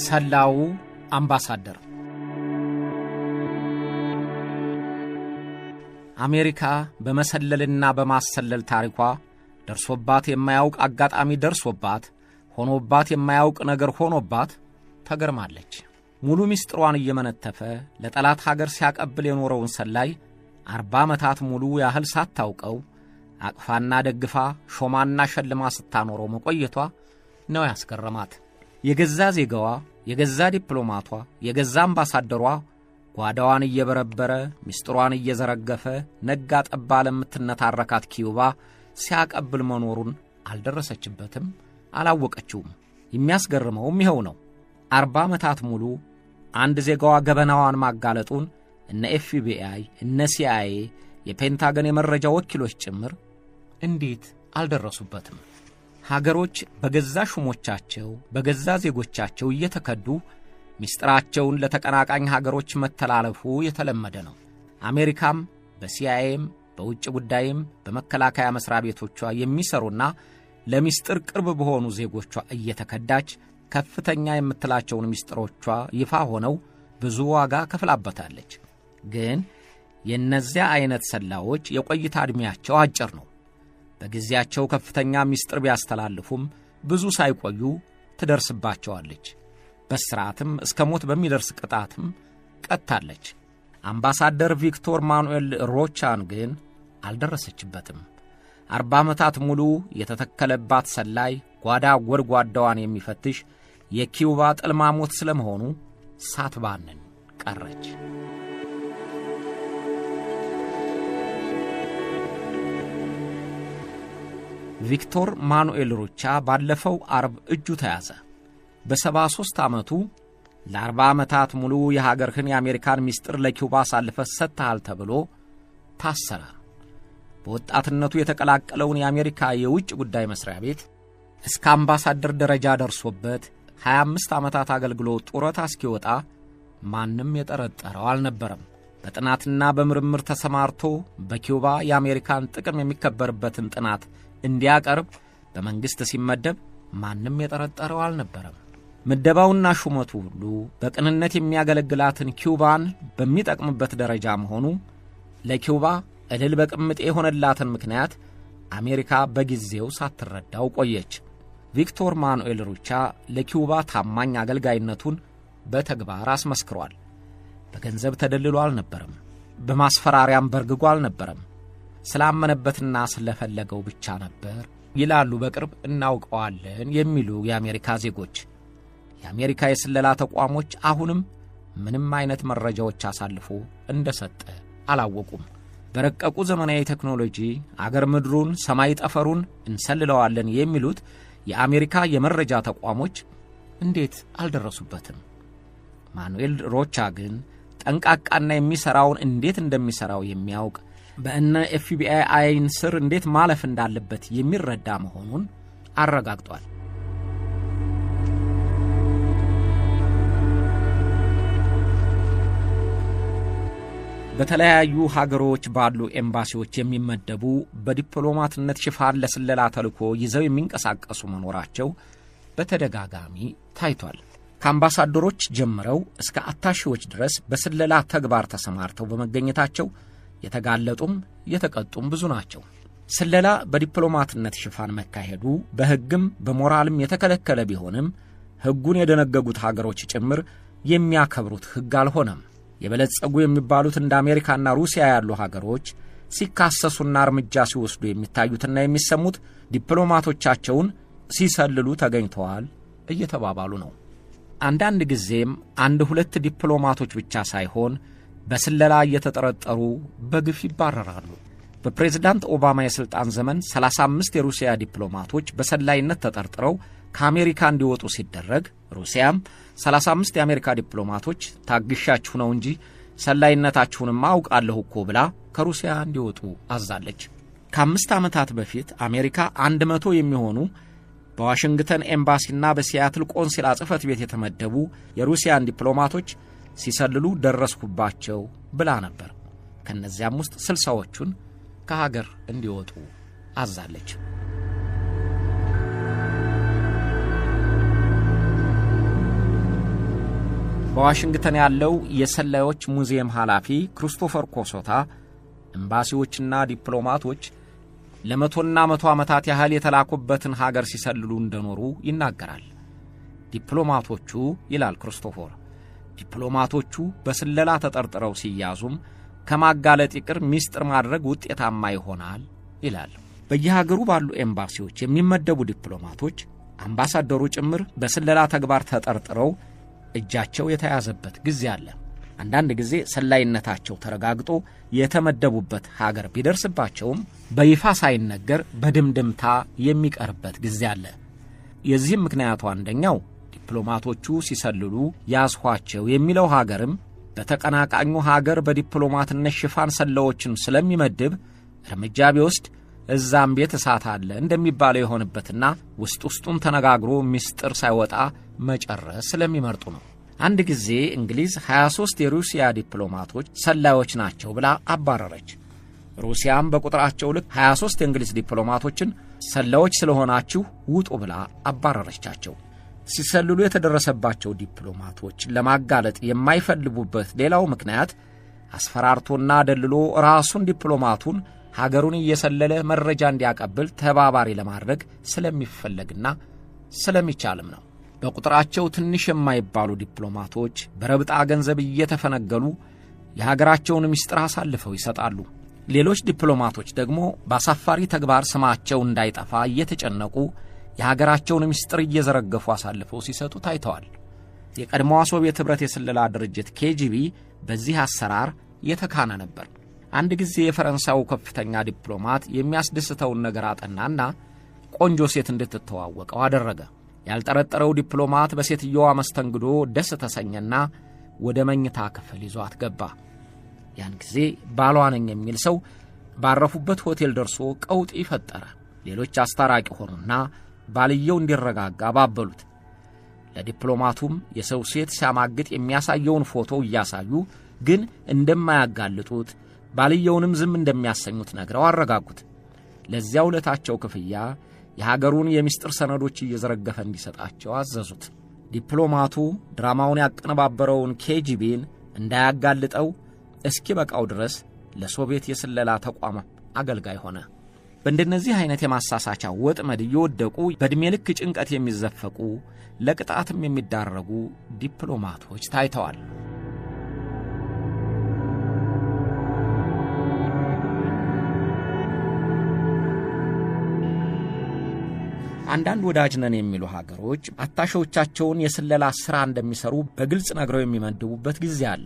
ሰላው አምባሳደር አሜሪካ በመሰለልና በማሰለል ታሪኳ ደርሶባት የማያውቅ አጋጣሚ ደርሶባት ሆኖባት የማያውቅ ነገር ሆኖባት ተገርማለች። ሙሉ ሚስጥሯን እየመነተፈ ለጠላት ሀገር ሲያቀብል የኖረውን ሰላይ 40 ዓመታት ሙሉ ያህል ሳታውቀው አቅፋና ደግፋ ሾማና ሸልማ ስታኖረው መቆየቷ ነው ያስገረማት። የገዛ ዜጋዋ፣ የገዛ ዲፕሎማቷ፣ የገዛ አምባሳደሯ ጓዳዋን እየበረበረ ሚስጥሯን እየዘረገፈ ነጋ ጠባ ለምትነታረካት ኪዩባ ሲያቀብል መኖሩን አልደረሰችበትም፣ አላወቀችውም። የሚያስገርመውም ይኸው ነው። 40 ዓመታት ሙሉ አንድ ዜጋዋ ገበናዋን ማጋለጡን እነ FBI፣ እነ CIA፣ የፔንታገን የመረጃ ወኪሎች ጭምር እንዴት አልደረሱበትም? ሀገሮች በገዛ ሹሞቻቸው በገዛ ዜጎቻቸው እየተከዱ ሚስጥራቸውን ለተቀናቃኝ ሀገሮች መተላለፉ የተለመደ ነው። አሜሪካም በCIAም በውጭ ጉዳይም በመከላከያ መስሪያ ቤቶቿ የሚሰሩና ለሚስጥር ቅርብ በሆኑ ዜጎቿ እየተከዳች ከፍተኛ የምትላቸውን ሚስጥሮቿ ይፋ ሆነው ብዙ ዋጋ ከፍላበታለች። ግን የነዚያ አይነት ሰላዎች የቆይታ ዕድሜያቸው አጭር ነው። በጊዜያቸው ከፍተኛ ሚስጥር ቢያስተላልፉም ብዙ ሳይቆዩ ትደርስባቸዋለች። በስርዓትም እስከ ሞት በሚደርስ ቅጣትም ቀጣለች። አምባሳደር ቪክቶር ማኑኤል ሮቻን ግን አልደረሰችበትም። 40 ዓመታት ሙሉ የተተከለባት ሰላይ ጓዳ ጎድጓዳዋን የሚፈትሽ የኪዩባ ጥልማሞት ስለመሆኑ ሳትባንን ቀረች። ቪክቶር ማኑኤል ሮቻ ባለፈው አርብ እጁ ተያዘ። በ73 ዓመቱ ለ40 ዓመታት ሙሉ የሀገርህን የአሜሪካን ሚስጥር ለኪዩባ አሳልፈህ ሰጥተሃል ተብሎ ታሰረ። በወጣትነቱ የተቀላቀለውን የአሜሪካ የውጭ ጉዳይ መስሪያ ቤት እስከ አምባሳደር ደረጃ ደርሶበት 25 ዓመታት አገልግሎ ጡረታ እስኪወጣ ማንም የጠረጠረው አልነበረም። በጥናትና በምርምር ተሰማርቶ በኪዩባ የአሜሪካን ጥቅም የሚከበርበትን ጥናት እንዲያቀርብ በመንግስት ሲመደብ ማንም የጠረጠረው አልነበረም። ምደባውና ሹመቱ ሁሉ በቅንነት የሚያገለግላትን ኪዩባን በሚጠቅምበት ደረጃ መሆኑ ለኪዩባ እልል በቅምጤ የሆነላትን ምክንያት አሜሪካ በጊዜው ሳትረዳው ቆየች። ቪክቶር ማኑኤል ሮቻ ለኪዩባ ታማኝ አገልጋይነቱን በተግባር አስመስክሯል። በገንዘብ ተደልሎ አልነበረም፣ በማስፈራሪያም በርግጎ አልነበረም። ስላመነበትና ስለፈለገው ብቻ ነበር ይላሉ በቅርብ እናውቀዋለን የሚሉ የአሜሪካ ዜጎች። የአሜሪካ የስለላ ተቋሞች አሁንም ምንም አይነት መረጃዎች አሳልፎ እንደሰጠ አላወቁም። በረቀቁ ዘመናዊ ቴክኖሎጂ አገር ምድሩን ሰማይ ጠፈሩን እንሰልለዋለን የሚሉት የአሜሪካ የመረጃ ተቋሞች እንዴት አልደረሱበትም? ማኑኤል ሮቻ ግን ጠንቃቃና የሚሰራውን እንዴት እንደሚሰራው የሚያውቅ በእነ FBI አይን ስር እንዴት ማለፍ እንዳለበት የሚረዳ መሆኑን አረጋግጧል። በተለያዩ ሀገሮች ባሉ ኤምባሲዎች የሚመደቡ በዲፕሎማትነት ሽፋን ለስለላ ተልዕኮ ይዘው የሚንቀሳቀሱ መኖራቸው በተደጋጋሚ ታይቷል። ከአምባሳደሮች ጀምረው እስከ አታሺዎች ድረስ በስለላ ተግባር ተሰማርተው በመገኘታቸው የተጋለጡም የተቀጡም ብዙ ናቸው። ስለላ በዲፕሎማትነት ሽፋን መካሄዱ በሕግም በሞራልም የተከለከለ ቢሆንም ሕጉን የደነገጉት ሀገሮች ጭምር የሚያከብሩት ሕግ አልሆነም። የበለጸጉ የሚባሉት እንደ አሜሪካና ሩሲያ ያሉ ሀገሮች ሲካሰሱና እርምጃ ሲወስዱ የሚታዩትና የሚሰሙት ዲፕሎማቶቻቸውን ሲሰልሉ ተገኝተዋል እየተባባሉ ነው። አንዳንድ ጊዜም 1-2 ዲፕሎማቶች ብቻ ሳይሆን በስለላ እየተጠረጠሩ በግፍ ይባረራሉ። በፕሬዝዳንት ኦባማ የሥልጣን ዘመን 35 የሩሲያ ዲፕሎማቶች በሰላይነት ተጠርጥረው ከአሜሪካ እንዲወጡ ሲደረግ ሩሲያም 35 የአሜሪካ ዲፕሎማቶች ታግሻችሁ ነው እንጂ ሰላይነታችሁንም አውቃለሁ እኮ ብላ ከሩሲያ እንዲወጡ አዛለች። ከ5 ዓመታት በፊት አሜሪካ 100 የሚሆኑ በዋሽንግተን ኤምባሲና በሲያትል ቆንስላ ጽሕፈት ቤት የተመደቡ የሩሲያን ዲፕሎማቶች ሲሰልሉ ደረስኩባቸው ብላ ነበር። ከነዚያም ውስጥ 60ዎቹን ከሀገር እንዲወጡ አዛለች። በዋሽንግተን ያለው የሰላዮች ሙዚየም ኃላፊ ክሪስቶፈር ኮሶታ ኤምባሲዎችና ዲፕሎማቶች ለመቶና መቶ ዓመታት ያህል የተላኩበትን ሀገር ሲሰልሉ እንደኖሩ ይናገራል። ዲፕሎማቶቹ ይላል ክሪስቶፈር፣ ዲፕሎማቶቹ በስለላ ተጠርጥረው ሲያዙም ከማጋለጥ ይቅር ሚስጥር ማድረግ ውጤታማ ይሆናል ይላል። በየሀገሩ ባሉ ኤምባሲዎች የሚመደቡ ዲፕሎማቶች አምባሳደሩ ጭምር በስለላ ተግባር ተጠርጥረው እጃቸው የተያዘበት ጊዜ አለ። አንዳንድ ጊዜ ሰላይነታቸው ተረጋግጦ የተመደቡበት ሀገር ቢደርስባቸውም በይፋ ሳይነገር በድምድምታ የሚቀርበት ጊዜ አለ። የዚህም ምክንያቱ አንደኛው ዲፕሎማቶቹ ሲሰልሉ ያዝኋቸው የሚለው ሀገርም በተቀናቃኙ ሀገር በዲፕሎማትነት ሽፋን ሰላዮችን ስለሚመድብ እርምጃ ቢወስድ እዛም ቤት እሳት አለ እንደሚባለው የሆነበትና ውስጡን ተነጋግሮ ሚስጥር ሳይወጣ መጨረስ ስለሚመርጡ ነው። አንድ ጊዜ እንግሊዝ 23 የሩሲያ ዲፕሎማቶች ሰላዮች ናቸው ብላ አባረረች። ሩሲያም በቁጥራቸው ልክ 23 የእንግሊዝ ዲፕሎማቶችን ሰላዮች ስለሆናችሁ ውጡ ብላ አባረረቻቸው። ሲሰልሉ የተደረሰባቸው ዲፕሎማቶች ለማጋለጥ የማይፈልጉበት ሌላው ምክንያት አስፈራርቶና ደልሎ ራሱን ዲፕሎማቱን ሀገሩን እየሰለለ መረጃ እንዲያቀብል ተባባሪ ለማድረግ ስለሚፈለግና ስለሚቻልም ነው። በቁጥራቸው ትንሽ የማይባሉ ዲፕሎማቶች በረብጣ ገንዘብ እየተፈነገሉ የሀገራቸውን ምስጢር አሳልፈው ይሰጣሉ። ሌሎች ዲፕሎማቶች ደግሞ በአሳፋሪ ተግባር ስማቸው እንዳይጠፋ እየተጨነቁ የሀገራቸውን ምስጢር እየዘረገፉ አሳልፈው ሲሰጡ ታይተዋል። የቀድሞዋ ሶቪየት ኅብረት የስለላ ድርጅት KGB በዚህ አሰራር የተካነ ነበር። አንድ ጊዜ የፈረንሳዩ ከፍተኛ ዲፕሎማት የሚያስደስተውን ነገር አጠናና ቆንጆ ሴት እንድትተዋወቀው አደረገ። ያልጠረጠረው ዲፕሎማት በሴትየዋ መስተንግዶ ደስ ተሰኘና ወደ መኝታ ክፍል ይዟት ገባ። ያን ጊዜ ባሏ ነኝ የሚል ሰው ባረፉበት ሆቴል ደርሶ ቀውጢ ፈጠረ። ሌሎች አስታራቂ ሆኑና ባልየው እንዲረጋጋ ባበሉት። ለዲፕሎማቱም የሰው ሴት ሲያማግጥ የሚያሳየውን ፎቶ እያሳዩ ግን እንደማያጋልጡት ባልየውንም ዝም እንደሚያሰኙት ነግረው አረጋጉት። ለዚያው ለታቸው ክፍያ የሀገሩን የምስጢር ሰነዶች እየዘረገፈ እንዲሰጣቸው አዘዙት። ዲፕሎማቱ ድራማውን ያቀነባበረውን KGBን እንዳያጋልጠው እስኪበቃው ድረስ ለሶቪየት የስለላ ተቋም አገልጋይ ሆነ። በእንደነዚህ አይነት የማሳሳቻ ወጥመድ እየወደቁ በዕድሜ ልክ ጭንቀት የሚዘፈቁ ለቅጣትም የሚዳረጉ ዲፕሎማቶች ታይተዋል። አንዳንድ ወዳጅ ነን የሚሉ ሀገሮች አታሾቻቸውን የስለላ ሥራ እንደሚሰሩ በግልጽ ነግረው የሚመድቡበት ጊዜ አለ።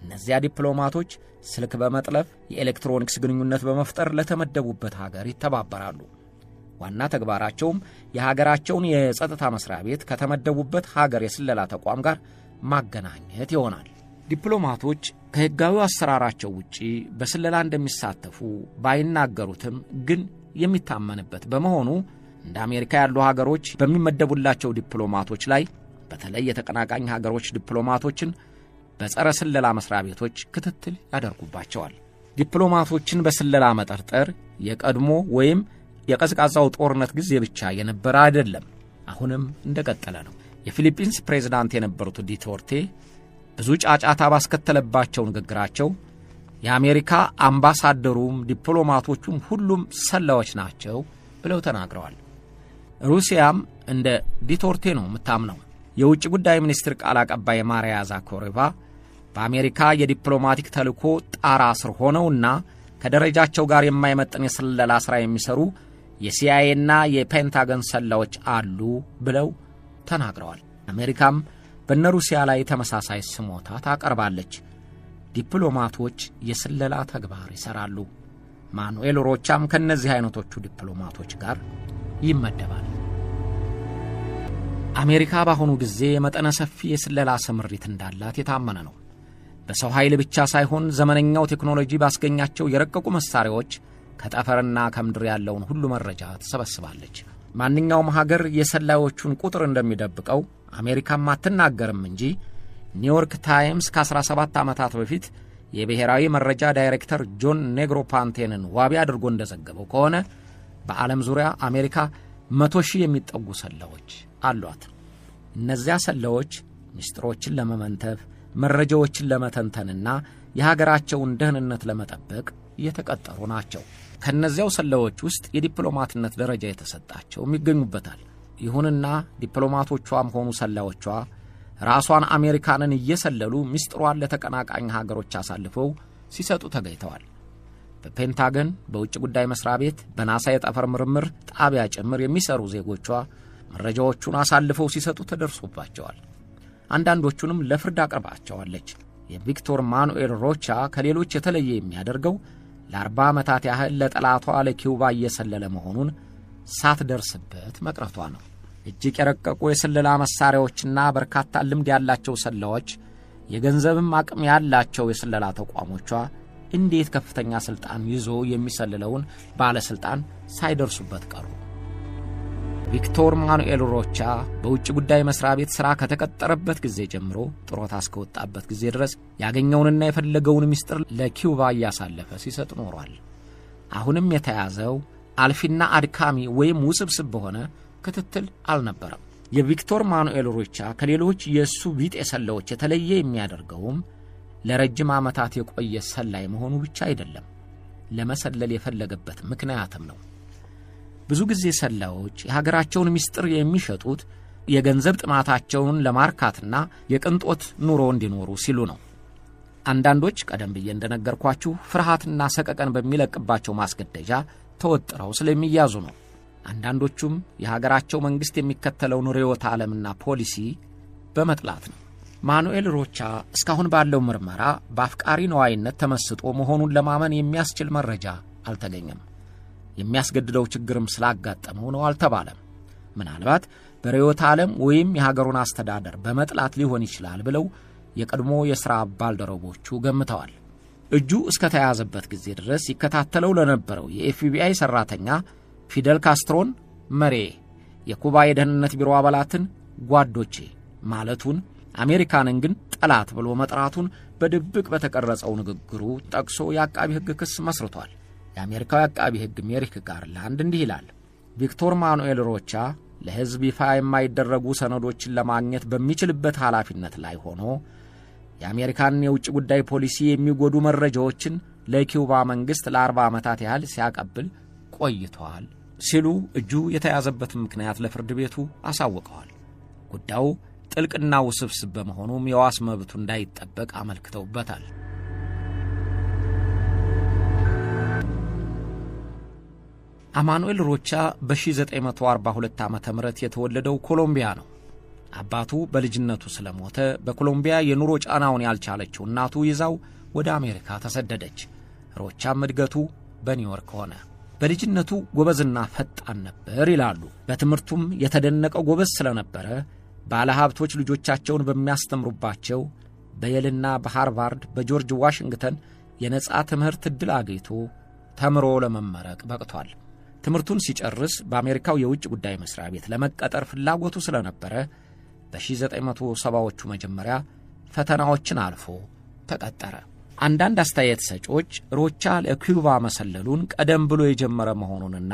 እነዚያ ዲፕሎማቶች ስልክ በመጥለፍ የኤሌክትሮኒክስ ግንኙነት በመፍጠር ለተመደቡበት ሀገር ይተባበራሉ። ዋና ተግባራቸውም የሀገራቸውን የጸጥታ መስሪያ ቤት ከተመደቡበት ሀገር የስለላ ተቋም ጋር ማገናኘት ይሆናል። ዲፕሎማቶች ከሕጋዊ አሰራራቸው ውጪ በስለላ እንደሚሳተፉ ባይናገሩትም ግን የሚታመንበት በመሆኑ እንደ አሜሪካ ያሉ ሀገሮች በሚመደቡላቸው ዲፕሎማቶች ላይ በተለይ የተቀናቃኝ ሀገሮች ዲፕሎማቶችን በጸረ ስለላ መስሪያ ቤቶች ክትትል ያደርጉባቸዋል። ዲፕሎማቶችን በስለላ መጠርጠር የቀድሞ ወይም የቀዝቃዛው ጦርነት ጊዜ ብቻ የነበረ አይደለም፣ አሁንም እንደቀጠለ ነው። የፊሊፒንስ ፕሬዝዳንት የነበሩት ዱቴርቴ ብዙ ጫጫታ ባስከተለባቸው ንግግራቸው የአሜሪካ አምባሳደሩም ዲፕሎማቶቹም ሁሉም ሰላዮች ናቸው ብለው ተናግረዋል። ሩሲያም እንደ ዱቴርቴ ነው የምታምነው። የውጭ ጉዳይ ሚኒስትር ቃል አቀባይ ማሪያ ዛካሮቫ በአሜሪካ የዲፕሎማቲክ ተልእኮ ጣራ ስር ሆነውና ከደረጃቸው ጋር የማይመጥን የስለላ ሥራ የሚሰሩ የሲአይኤና የፔንታገን ሰላዮች አሉ ብለው ተናግረዋል። አሜሪካም በነሩሲያ ላይ ተመሳሳይ ስሞታ ታቀርባለች። ዲፕሎማቶች የስለላ ተግባር ይሰራሉ። ማኑኤል ሮቻም ከነዚህ አይነቶቹ ዲፕሎማቶች ጋር ይመደባል። አሜሪካ በአሁኑ ጊዜ መጠነ ሰፊ የስለላ ስምሪት እንዳላት የታመነ ነው። በሰው ኃይል ብቻ ሳይሆን ዘመነኛው ቴክኖሎጂ ባስገኛቸው የረቀቁ መሳሪያዎች ከጠፈርና ከምድር ያለውን ሁሉ መረጃ ትሰበስባለች። ማንኛውም ሀገር የሰላዮቹን ቁጥር እንደሚደብቀው አሜሪካም አትናገርም እንጂ ኒውዮርክ ታይምስ ከ17 ዓመታት በፊት የብሔራዊ መረጃ ዳይሬክተር ጆን ኔግሮፓንቴንን ዋቢ አድርጎ እንደዘገበው ከሆነ በዓለም ዙሪያ አሜሪካ 100,000 የሚጠጉ ሰላዮች አሏት። እነዚያ ሰላዮች ሚስጥሮችን ለመመንተፍ መረጃዎችን ለመተንተንና የሀገራቸውን ደህንነት ለመጠበቅ የተቀጠሩ ናቸው። ከነዚያው ሰላዮች ውስጥ የዲፕሎማትነት ደረጃ የተሰጣቸው ይገኙበታል። ይሁንና ዲፕሎማቶቿም ሆኑ ሰላዮቿ ራሷን አሜሪካንን እየሰለሉ ሚስጥሯን ለተቀናቃኝ ሀገሮች አሳልፈው ሲሰጡ ተገኝተዋል። በፔንታገን፣ በውጭ ጉዳይ መስሪያ ቤት፣ በናሳ የጠፈር ምርምር ጣቢያ ጭምር የሚሰሩ ዜጎቿ መረጃዎቹን አሳልፈው ሲሰጡ ተደርሶባቸዋል። አንዳንዶቹንም ለፍርድ አቅርባቸዋለች። የቪክቶር ማኑኤል ሮቻ ከሌሎች የተለየ የሚያደርገው ለ40 ዓመታት ያህል ለጠላቷ ለኪውባ እየሰለለ መሆኑን ሳትደርስበት መቅረቷ ነው። እጅግ የረቀቁ የስለላ መሳሪያዎችና በርካታ ልምድ ያላቸው ሰላዮች፣ የገንዘብም አቅም ያላቸው የስለላ ተቋሞቿ እንዴት ከፍተኛ ስልጣን ይዞ የሚሰልለውን ባለስልጣን ሳይደርሱበት ቀሩ? ቪክቶር ማኑኤል ሮቻ በውጭ ጉዳይ መስሪያ ቤት ሥራ ከተቀጠረበት ጊዜ ጀምሮ ጡረታ እስከወጣበት ጊዜ ድረስ ያገኘውንና የፈለገውን ሚስጥር ለኪውባ እያሳለፈ ሲሰጥ ኖሯል። አሁንም የተያዘው አልፊና አድካሚ ወይም ውስብስብ በሆነ ክትትል አልነበረም። የቪክቶር ማኑኤል ሮቻ ከሌሎች የሱ ቢጤ ሰላዮች የተለየ የሚያደርገውም ለረጅም ዓመታት የቆየ ሰላይ መሆኑ ብቻ አይደለም፣ ለመሰለል የፈለገበት ምክንያትም ነው። ብዙ ጊዜ ሰላዮች የሀገራቸውን ሚስጥር የሚሸጡት የገንዘብ ጥማታቸውን ለማርካትና የቅንጦት ኑሮ እንዲኖሩ ሲሉ ነው። አንዳንዶች ቀደም ብዬ እንደነገርኳችሁ ፍርሃትና ሰቀቀን በሚለቅባቸው ማስገደጃ ተወጥረው ስለሚያዙ ነው። አንዳንዶቹም የሀገራቸው መንግስት የሚከተለውን ርዕዮተ ዓለምና ፖሊሲ በመጥላት ነው። ማኑኤል ሮቻ እስካሁን ባለው ምርመራ በአፍቃሪ ነዋይነት ተመስጦ መሆኑን ለማመን የሚያስችል መረጃ አልተገኘም። የሚያስገድደው ችግርም ስላጋጠመው ነው አልተባለም። ምናልባት በርዕዮተ ዓለም ወይም የሀገሩን አስተዳደር በመጥላት ሊሆን ይችላል ብለው የቀድሞ የሥራ ባልደረቦቹ ገምተዋል። እጁ እስከ ተያዘበት ጊዜ ድረስ ይከታተለው ለነበረው የኤፍቢአይ ሠራተኛ ፊደል ካስትሮን መሬ፣ የኩባ የደህንነት ቢሮ አባላትን ጓዶቼ ማለቱን፣ አሜሪካንን ግን ጠላት ብሎ መጥራቱን በድብቅ በተቀረጸው ንግግሩ ጠቅሶ የአቃቢ ሕግ ክስ መስርቷል። የአሜሪካው አቃቢ ሕግ ሜሪክ ጋርላንድ እንዲህ ይላል። ቪክቶር ማኑኤል ሮቻ ለሕዝብ ይፋ የማይደረጉ ሰነዶችን ለማግኘት በሚችልበት ኃላፊነት ላይ ሆኖ የአሜሪካን የውጭ ጉዳይ ፖሊሲ የሚጎዱ መረጃዎችን ለኪውባ መንግሥት ለ40 ዓመታት ያህል ሲያቀብል ቆይቷል ሲሉ እጁ የተያዘበትን ምክንያት ለፍርድ ቤቱ አሳውቀዋል። ጉዳዩ ጥልቅና ውስብስብ በመሆኑም የዋስ መብቱ እንዳይጠበቅ አመልክተውበታል። አማኑኤል ሮቻ በ1942 ዓመተ ምህረት የተወለደው ኮሎምቢያ ነው። አባቱ በልጅነቱ ስለሞተ በኮሎምቢያ የኑሮ ጫናውን ያልቻለችው እናቱ ይዛው ወደ አሜሪካ ተሰደደች። ሮቻም እድገቱ በኒውዮርክ ሆነ። በልጅነቱ ጎበዝና ፈጣን ነበር ይላሉ። በትምህርቱም የተደነቀው ጎበዝ ስለነበረ ባለሀብቶች ልጆቻቸውን በሚያስተምሩባቸው በየልና በሃርቫርድ በጆርጅ ዋሽንግተን የነጻ ትምህርት ዕድል አግኝቶ ተምሮ ለመመረቅ በቅቷል። ትምህርቱን ሲጨርስ በአሜሪካው የውጭ ጉዳይ መስሪያ ቤት ለመቀጠር ፍላጎቱ ስለነበረ በ1970ዎቹ መጀመሪያ ፈተናዎችን አልፎ ተቀጠረ። አንዳንድ አስተያየት ሰጪዎች ሮቻ ለኪውባ መሰለሉን ቀደም ብሎ የጀመረ መሆኑንና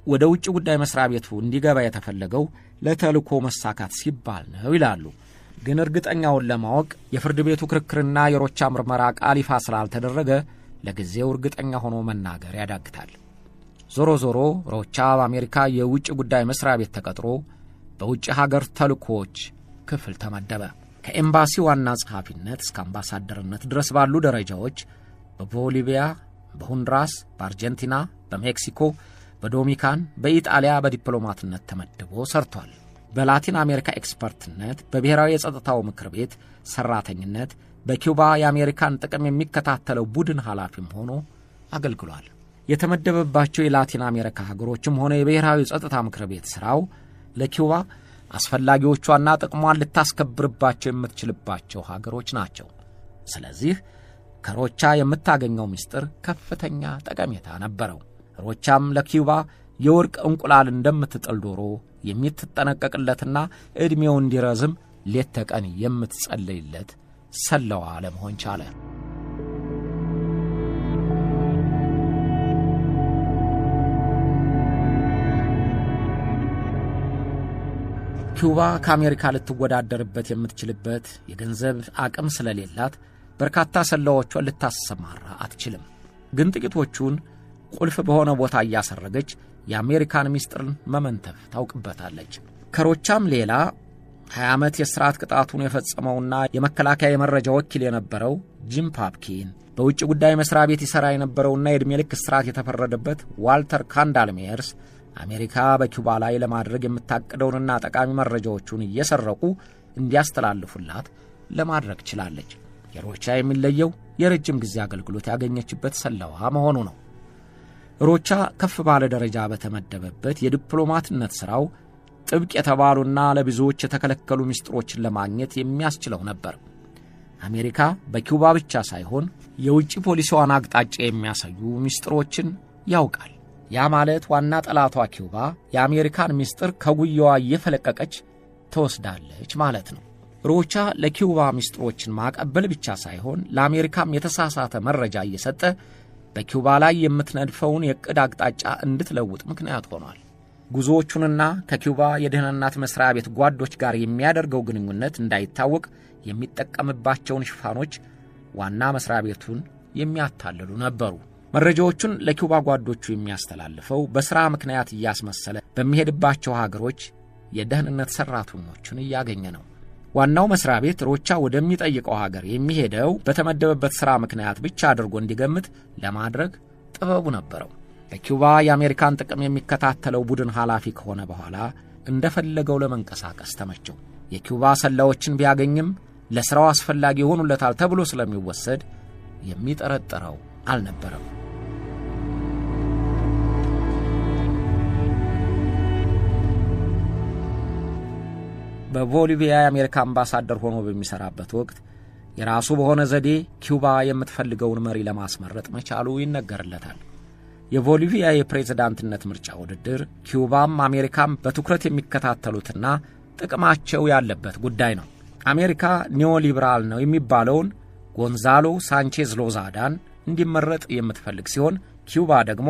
ወደ ውጭ ጉዳይ መስሪያ ቤቱ እንዲገባ የተፈለገው ለተልእኮ መሳካት ሲባል ነው ይላሉ። ግን እርግጠኛውን ለማወቅ የፍርድ ቤቱ ክርክርና የሮቻ ምርመራ ቃል ይፋ ስላልተደረገ ለጊዜው እርግጠኛ ሆኖ መናገር ያዳግታል። ዞሮ ዞሮ ሮቻ በአሜሪካ የውጭ ጉዳይ መስሪያ ቤት ተቀጥሮ በውጭ ሀገር ተልእኮዎች ክፍል ተመደበ። ከኤምባሲ ዋና ጸሐፊነት እስከ አምባሳደርነት ድረስ ባሉ ደረጃዎች በቦሊቪያ፣ በሆንዱራስ፣ በአርጀንቲና፣ በሜክሲኮ፣ በዶሚኒካን፣ በኢጣሊያ በዲፕሎማትነት ተመድቦ ሰርቷል። በላቲን አሜሪካ ኤክስፐርትነት፣ በብሔራዊ የጸጥታው ምክር ቤት ሰራተኝነት፣ በኪውባ የአሜሪካን ጥቅም የሚከታተለው ቡድን ኃላፊም ሆኖ አገልግሏል። የተመደበባቸው የላቲን አሜሪካ ሀገሮችም ሆነ የብሔራዊ ጸጥታ ምክር ቤት ሥራው ለኪውባ አስፈላጊዎቿና ጥቅሟን ልታስከብርባቸው የምትችልባቸው ሀገሮች ናቸው። ስለዚህ ከሮቻ የምታገኘው ምስጢር ከፍተኛ ጠቀሜታ ነበረው። ሮቻም ለኪውባ የወርቅ እንቁላል እንደምትጥል ዶሮ የሚትጠነቀቅለትና ዕድሜው እንዲረዝም ሌት ተቀን የምትጸልይለት ሰለዋ ለመሆን ቻለ። ኪዩባ ከአሜሪካ ልትወዳደርበት የምትችልበት የገንዘብ አቅም ስለሌላት በርካታ ሰላዮቿን ልታሰማራ አትችልም። ግን ጥቂቶቹን ቁልፍ በሆነ ቦታ እያሰረገች የአሜሪካን ሚስጥርን መመንተፍ ታውቅበታለች። ከሮቻም ሌላ 20 ዓመት የሥርዓት ቅጣቱን የፈጸመውና የመከላከያ የመረጃ ወኪል የነበረው ጂም ፓፕኪን፣ በውጭ ጉዳይ መስሪያ ቤት ይሠራ የነበረውና የዕድሜ ልክ እስራት የተፈረደበት ዋልተር ካንዳልሜየርስ አሜሪካ በኪዩባ ላይ ለማድረግ የምታቅደውንና ጠቃሚ መረጃዎቹን እየሰረቁ እንዲያስተላልፉላት ለማድረግ ችላለች። የሮቻ የሚለየው የረጅም ጊዜ አገልግሎት ያገኘችበት ሰለዋ መሆኑ ነው። ሮቻ ከፍ ባለ ደረጃ በተመደበበት የዲፕሎማትነት ሥራው ጥብቅ የተባሉና ለብዙዎች የተከለከሉ ሚስጥሮችን ለማግኘት የሚያስችለው ነበር። አሜሪካ በኪዩባ ብቻ ሳይሆን የውጭ ፖሊሲዋን አቅጣጫ የሚያሳዩ ሚስጥሮችን ያውቃል። ያ ማለት ዋና ጠላቷ ኪዩባ የአሜሪካን ሚስጥር ከጉያዋ እየፈለቀቀች ትወስዳለች ማለት ነው። ሮቻ ለኪዩባ ሚስጥሮችን ማቀበል ብቻ ሳይሆን ለአሜሪካም የተሳሳተ መረጃ እየሰጠ በኪዩባ ላይ የምትነድፈውን የዕቅድ አቅጣጫ እንድትለውጥ ምክንያት ሆኗል። ጉዞዎቹንና ከኪዩባ የደህንነት መስሪያ ቤት ጓዶች ጋር የሚያደርገው ግንኙነት እንዳይታወቅ የሚጠቀምባቸውን ሽፋኖች ዋና መስሪያ ቤቱን የሚያታልሉ ነበሩ። መረጃዎቹን ለኪዩባ ጓዶቹ የሚያስተላልፈው በሥራ ምክንያት እያስመሰለ በሚሄድባቸው ሀገሮች የደህንነት ሠራተኞቹን እያገኘ ነው። ዋናው መስሪያ ቤት ሮቻ ወደሚጠይቀው ሀገር የሚሄደው በተመደበበት ሥራ ምክንያት ብቻ አድርጎ እንዲገምት ለማድረግ ጥበቡ ነበረው። በኪዩባ የአሜሪካን ጥቅም የሚከታተለው ቡድን ኃላፊ ከሆነ በኋላ እንደፈለገው ለመንቀሳቀስ ተመቸው። የኪዩባ ሰላዮችን ቢያገኝም ለሥራው አስፈላጊ ይሆኑለታል ተብሎ ስለሚወሰድ የሚጠረጠረው አልነበረም። በቦሊቪያ የአሜሪካ አምባሳደር ሆኖ በሚሰራበት ወቅት የራሱ በሆነ ዘዴ ኪዩባ የምትፈልገውን መሪ ለማስመረጥ መቻሉ ይነገርለታል። የቦሊቪያ የፕሬዝዳንትነት ምርጫ ውድድር ኪዩባም አሜሪካም በትኩረት የሚከታተሉትና ጥቅማቸው ያለበት ጉዳይ ነው። አሜሪካ ኒዮሊበራል ነው የሚባለውን ጎንዛሎ ሳንቼዝ ሎዛዳን እንዲመረጥ የምትፈልግ ሲሆን ኪዩባ ደግሞ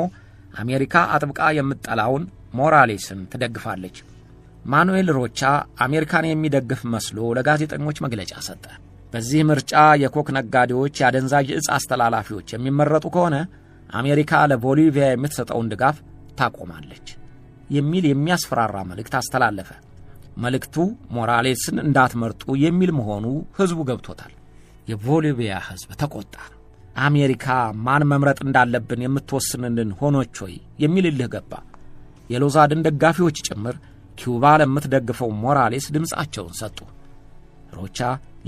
አሜሪካ አጥብቃ የምትጠላውን ሞራሌስን ትደግፋለች። ማኑኤል ሮቻ አሜሪካን የሚደግፍ መስሎ ለጋዜጠኞች መግለጫ ሰጠ። በዚህ ምርጫ የኮክ ነጋዴዎች፣ የአደንዛዥ ዕፅ አስተላላፊዎች የሚመረጡ ከሆነ አሜሪካ ለቦሊቪያ የምትሰጠውን ድጋፍ ታቆማለች የሚል የሚያስፈራራ መልእክት አስተላለፈ። መልእክቱ ሞራሌስን እንዳትመርጡ የሚል መሆኑ ሕዝቡ ገብቶታል። የቦሊቪያ ሕዝብ ተቆጣ። አሜሪካ ማን መምረጥ እንዳለብን የምትወስንልን ሆኖች ሆይ የሚል እልህ ገባ። የሎዛድን ደጋፊዎች ጭምር ኪዩባ ለምትደግፈው ሞራሌስ ድምፃቸውን ሰጡ። ሮቻ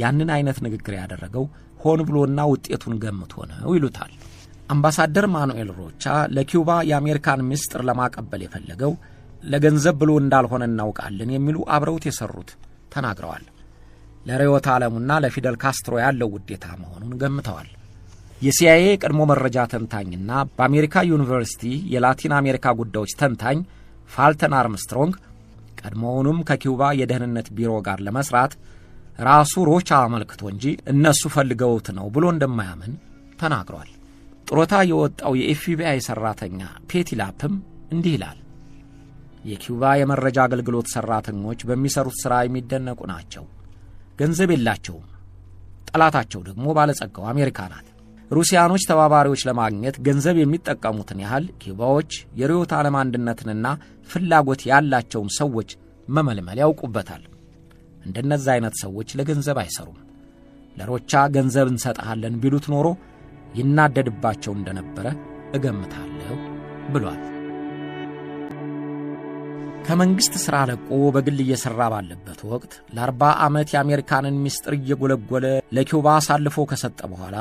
ያንን አይነት ንግግር ያደረገው ሆን ብሎና ውጤቱን ገምቶ ነው ይሉታል። አምባሳደር ማኑኤል ሮቻ ለኪዩባ የአሜሪካን ምስጢር ለማቀበል የፈለገው ለገንዘብ ብሎ እንዳልሆነ እናውቃለን የሚሉ አብረውት የሰሩት ተናግረዋል። ለርዕዮተ ዓለሙና ለፊደል ካስትሮ ያለው ውዴታ መሆኑን ገምተዋል። የሲአይኤ ቀድሞ መረጃ ተንታኝና በአሜሪካ ዩኒቨርሲቲ የላቲን አሜሪካ ጉዳዮች ተንታኝ ፋልተን አርምስትሮንግ ቀድሞውንም ከኪዩባ የደህንነት ቢሮ ጋር ለመስራት ራሱ ሮቻ አመልክቶ እንጂ እነሱ ፈልገውት ነው ብሎ እንደማያምን ተናግሯል። ጡረታ የወጣው የኤፍቢአይ ሰራተኛ ፔቲ ላፕም እንዲህ ይላል። የኪዩባ የመረጃ አገልግሎት ሰራተኞች በሚሰሩት ሥራ የሚደነቁ ናቸው። ገንዘብ የላቸውም። ጠላታቸው ደግሞ ባለጸጋው አሜሪካ ናት። ሩሲያኖች ተባባሪዎች ለማግኘት ገንዘብ የሚጠቀሙትን ያህል ኪዩባዎች የርዕዮተ ዓለም አንድነትንና ፍላጎት ያላቸውን ሰዎች መመልመል ያውቁበታል። እንደነዛ አይነት ሰዎች ለገንዘብ አይሰሩም። ለሮቻ ገንዘብ እንሰጣለን ቢሉት ኖሮ ይናደድባቸው እንደነበረ እገምታለሁ ብሏል። ከመንግስት ሥራ ለቆ በግል እየሰራ ባለበት ወቅት ለ40 ዓመት የአሜሪካንን ምስጢር እየጎለጎለ ለኪዩባ አሳልፎ ከሰጠ በኋላ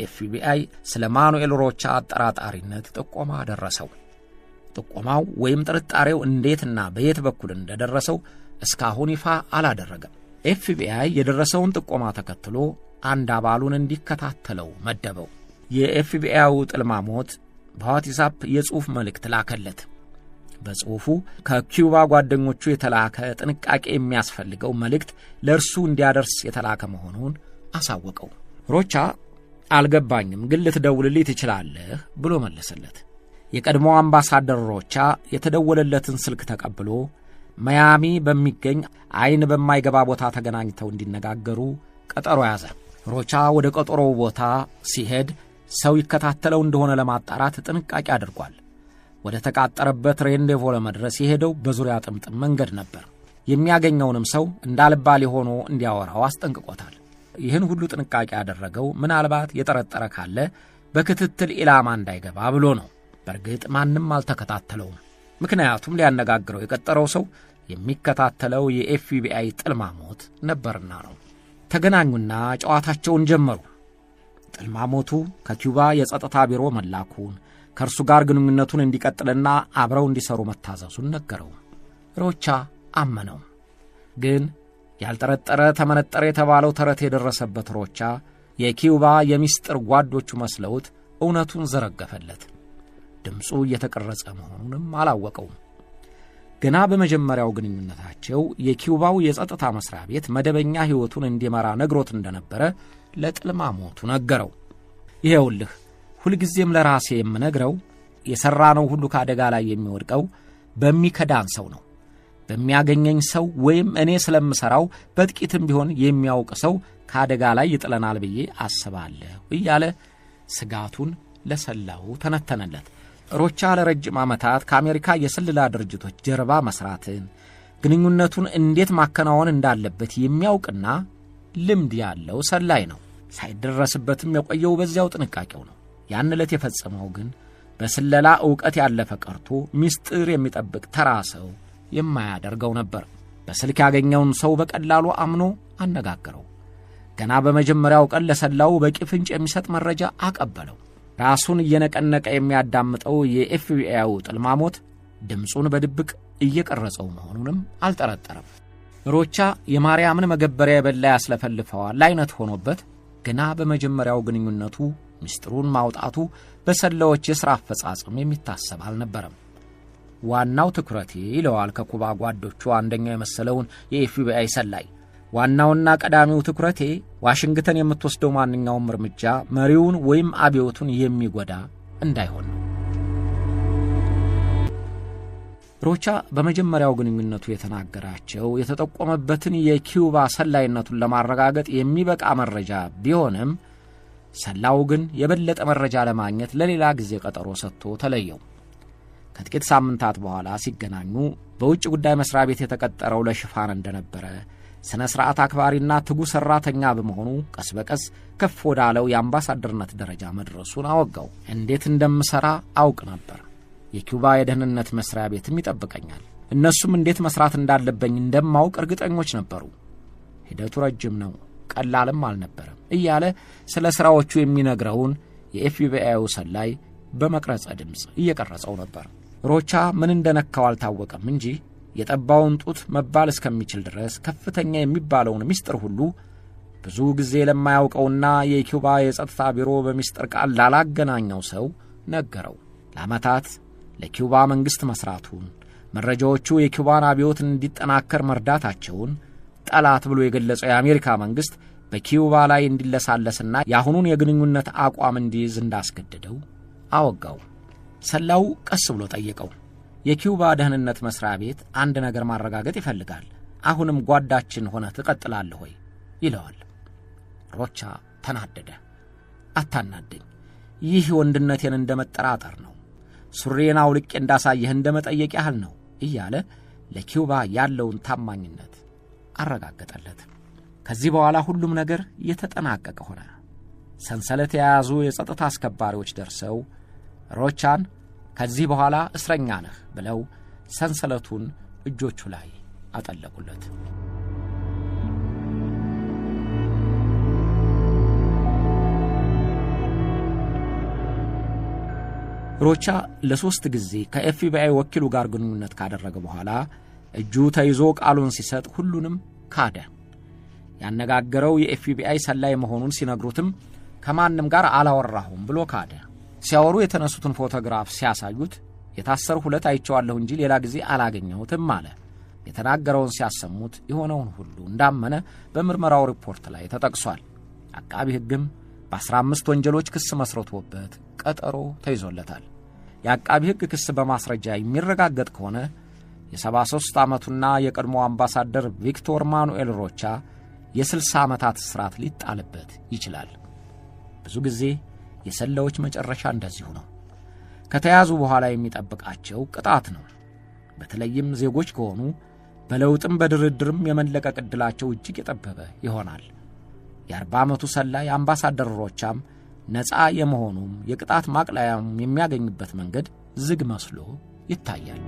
ኤፍቢአይ ስለ ማኑኤል ሮቻ አጠራጣሪነት ጥቆማ ደረሰው። ጥቆማው ወይም ጥርጣሬው እንዴትና በየት በኩል እንደደረሰው እስካሁን ይፋ አላደረገም። ኤፍቢአይ የደረሰውን ጥቆማ ተከትሎ አንድ አባሉን እንዲከታተለው መደበው። የኤፍቢአይው ጥልማሞት በዋትስአፕ የጽሑፍ መልእክት ላከለት። በጽሑፉ ከኪዩባ ጓደኞቹ የተላከ ጥንቃቄ የሚያስፈልገው መልእክት ለእርሱ እንዲያደርስ የተላከ መሆኑን አሳወቀው። ሮቻ አልገባኝም፣ ግን ልትደውልልኝ ትችላለህ ብሎ መለሰለት። የቀድሞ አምባሳደር ሮቻ የተደወለለትን ስልክ ተቀብሎ ማያሚ በሚገኝ አይን በማይገባ ቦታ ተገናኝተው እንዲነጋገሩ ቀጠሮ ያዘ። ሮቻ ወደ ቀጠሮው ቦታ ሲሄድ ሰው ይከታተለው እንደሆነ ለማጣራት ጥንቃቄ አድርጓል። ወደ ተቃጠረበት ሬንዴቮ ለመድረስ የሄደው በዙሪያ ጥምጥም መንገድ ነበር። የሚያገኘውንም ሰው እንዳልባሌ ሆኖ እንዲያወራው አስጠንቅቆታል። ይህን ሁሉ ጥንቃቄ ያደረገው ምናልባት የጠረጠረ ካለ በክትትል ኢላማ እንዳይገባ ብሎ ነው። በእርግጥ ማንም አልተከታተለውም። ምክንያቱም ሊያነጋግረው የቀጠረው ሰው የሚከታተለው የኤፍቢአይ ጥልማሞት ነበርና ነው። ተገናኙና ጨዋታቸውን ጀመሩ። ጥልማሞቱ ከኪዩባ የጸጥታ ቢሮ መላኩን፣ ከእርሱ ጋር ግንኙነቱን እንዲቀጥልና አብረው እንዲሰሩ መታዘዙን ነገረው። ሮቻ አመነው። ግን ያልጠረጠረ ተመነጠረ የተባለው ተረት የደረሰበት ሮቻ የኪዩባ የሚስጥር ጓዶቹ መስለውት እውነቱን ዘረገፈለት። ድምፁ እየተቀረጸ መሆኑንም አላወቀውም። ገና በመጀመሪያው ግንኙነታቸው የኪዩባው የጸጥታ መስሪያ ቤት መደበኛ ሕይወቱን እንዲመራ ነግሮት እንደነበረ ለጥልማሞቱ ነገረው። ይሄውልህ፣ ሁልጊዜም ለራሴ የምነግረው የሠራነው ሁሉ ከአደጋ ላይ የሚወድቀው በሚከዳን ሰው ነው። በሚያገኘኝ ሰው ወይም እኔ ስለምሠራው በጥቂትም ቢሆን የሚያውቅ ሰው ከአደጋ ላይ ይጥለናል ብዬ አስባለሁ እያለ ስጋቱን ለሰላው ተነተነለት። ሮቻ ለረጅም ዓመታት ከአሜሪካ የስለላ ድርጅቶች ጀርባ መሥራትን፣ ግንኙነቱን እንዴት ማከናወን እንዳለበት የሚያውቅና ልምድ ያለው ሰላይ ነው። ሳይደረስበትም የቆየው በዚያው ጥንቃቄው ነው። ያን ዕለት የፈጸመው ግን በስለላ ዕውቀት ያለፈ ቀርቶ ምስጢር የሚጠብቅ ተራ ሰው የማያደርገው ነበር። በስልክ ያገኘውን ሰው በቀላሉ አምኖ አነጋገረው። ገና በመጀመሪያው ቀን ለሰላው በቂ ፍንጭ የሚሰጥ መረጃ አቀበለው። ራሱን እየነቀነቀ የሚያዳምጠው የኤፍቢአይው ጥልማሞት ድምፁን በድብቅ እየቀረጸው መሆኑንም አልጠረጠረም። ሮቻ የማርያምን መገበሪያ የበላ ያስለፈልፈዋል አይነት ሆኖበት ገና በመጀመሪያው ግንኙነቱ ምስጢሩን ማውጣቱ በሰላዎች የሥራ አፈጻጸም የሚታሰብ አልነበረም። ዋናው ትኩረቴ ይለዋል ከኩባ ጓዶቹ አንደኛው የመሰለውን የኤፍቢአይ ሰላይ፣ ዋናውና ቀዳሚው ትኩረቴ ዋሽንግተን የምትወስደው ማንኛውም እርምጃ መሪውን ወይም አብዮቱን የሚጎዳ እንዳይሆን ነው። ሮቻ በመጀመሪያው ግንኙነቱ የተናገራቸው የተጠቆመበትን የኪዩባ ሰላይነቱን ለማረጋገጥ የሚበቃ መረጃ ቢሆንም ሰላው ግን የበለጠ መረጃ ለማግኘት ለሌላ ጊዜ ቀጠሮ ሰጥቶ ተለየው። ከጥቂት ሳምንታት በኋላ ሲገናኙ በውጭ ጉዳይ መስሪያ ቤት የተቀጠረው ለሽፋን እንደነበረ፣ ስነ ስርዓት አክባሪና ትጉ ሰራተኛ በመሆኑ ቀስ በቀስ ከፍ ወዳለው የአምባሳደርነት ደረጃ መድረሱን አወጋው። እንዴት እንደምሰራ አውቅ ነበር። የኪዩባ የደህንነት መስሪያ ቤትም ይጠብቀኛል። እነሱም እንዴት መስራት እንዳለበኝ እንደማውቅ እርግጠኞች ነበሩ። ሂደቱ ረጅም ነው፣ ቀላልም አልነበረም እያለ ስለ ሥራዎቹ የሚነግረውን የኤፍቢአይው ሰላይ በመቅረጸ ድምፅ እየቀረጸው ነበር። ሮቻ ምን እንደነካው አልታወቀም እንጂ የጠባውን ጡት መባል እስከሚችል ድረስ ከፍተኛ የሚባለውን ምስጢር ሁሉ ብዙ ጊዜ ለማያውቀውና የኪዩባ የጸጥታ ቢሮ በምስጢር ቃል ላላገናኘው ሰው ነገረው። ለዓመታት ለኪዩባ መንግሥት መሥራቱን፣ መረጃዎቹ የኪዩባን አብዮት እንዲጠናከር መርዳታቸውን፣ ጠላት ብሎ የገለጸው የአሜሪካ መንግሥት በኪዩባ ላይ እንዲለሳለስና የአሁኑን የግንኙነት አቋም እንዲይዝ እንዳስገደደው አወጋው። ሰላው ቀስ ብሎ ጠየቀው። የኪዩባ ደህንነት መስሪያ ቤት አንድ ነገር ማረጋገጥ ይፈልጋል። አሁንም ጓዳችን ሆነ ትቀጥላለህ ወይ ይለዋል። ሮቻ ተናደደ። አታናደኝ፣ ይህ ወንድነቴን እንደመጠራጠር ነው፣ ሱሬን አውልቄ እንዳሳየህ እንደመጠየቅ ያህል ነው እያለ ለኪዩባ ያለውን ታማኝነት አረጋገጠለት። ከዚህ በኋላ ሁሉም ነገር የተጠናቀቀ ሆነ። ሰንሰለት የያዙ የጸጥታ አስከባሪዎች ደርሰው ሮቻን ከዚህ በኋላ እስረኛ ነህ ብለው ሰንሰለቱን እጆቹ ላይ አጠለቁለት። ሮቻ ለ3 ጊዜ ከኤፍቢአይ ወኪሉ ጋር ግንኙነት ካደረገ በኋላ እጁ ተይዞ ቃሉን ሲሰጥ ሁሉንም ካደ። ያነጋገረው የኤፍቢአይ ሰላይ መሆኑን ሲነግሩትም ከማንም ጋር አላወራሁም ብሎ ካደ። ሲያወሩ የተነሱትን ፎቶግራፍ ሲያሳዩት የታሰሩ 2 አይቼዋለሁ እንጂ ሌላ ጊዜ አላገኘሁትም አለ። የተናገረውን ሲያሰሙት የሆነውን ሁሉ እንዳመነ በምርመራው ሪፖርት ላይ ተጠቅሷል። አቃቢ ሕግም በ15 ወንጀሎች ክስ መስርቶበት ቀጠሮ ተይዞለታል። የአቃቢ ሕግ ክስ በማስረጃ የሚረጋገጥ ከሆነ የ73 ዓመቱና የቀድሞ አምባሳደር ቪክቶር ማኑኤል ሮቻ የ60 ዓመታት እስራት ሊጣልበት ይችላል። ብዙ ጊዜ የሰላዮች መጨረሻ እንደዚሁ ነው። ከተያዙ በኋላ የሚጠብቃቸው ቅጣት ነው። በተለይም ዜጎች ከሆኑ በለውጥም በድርድርም የመለቀቅ ዕድላቸው እጅግ የጠበበ ይሆናል። የ40 ዓመቱ ሰላይ አምባሳደር ሮቻም ነፃ የመሆኑም የቅጣት ማቅለያም የሚያገኝበት መንገድ ዝግ መስሎ ይታያል።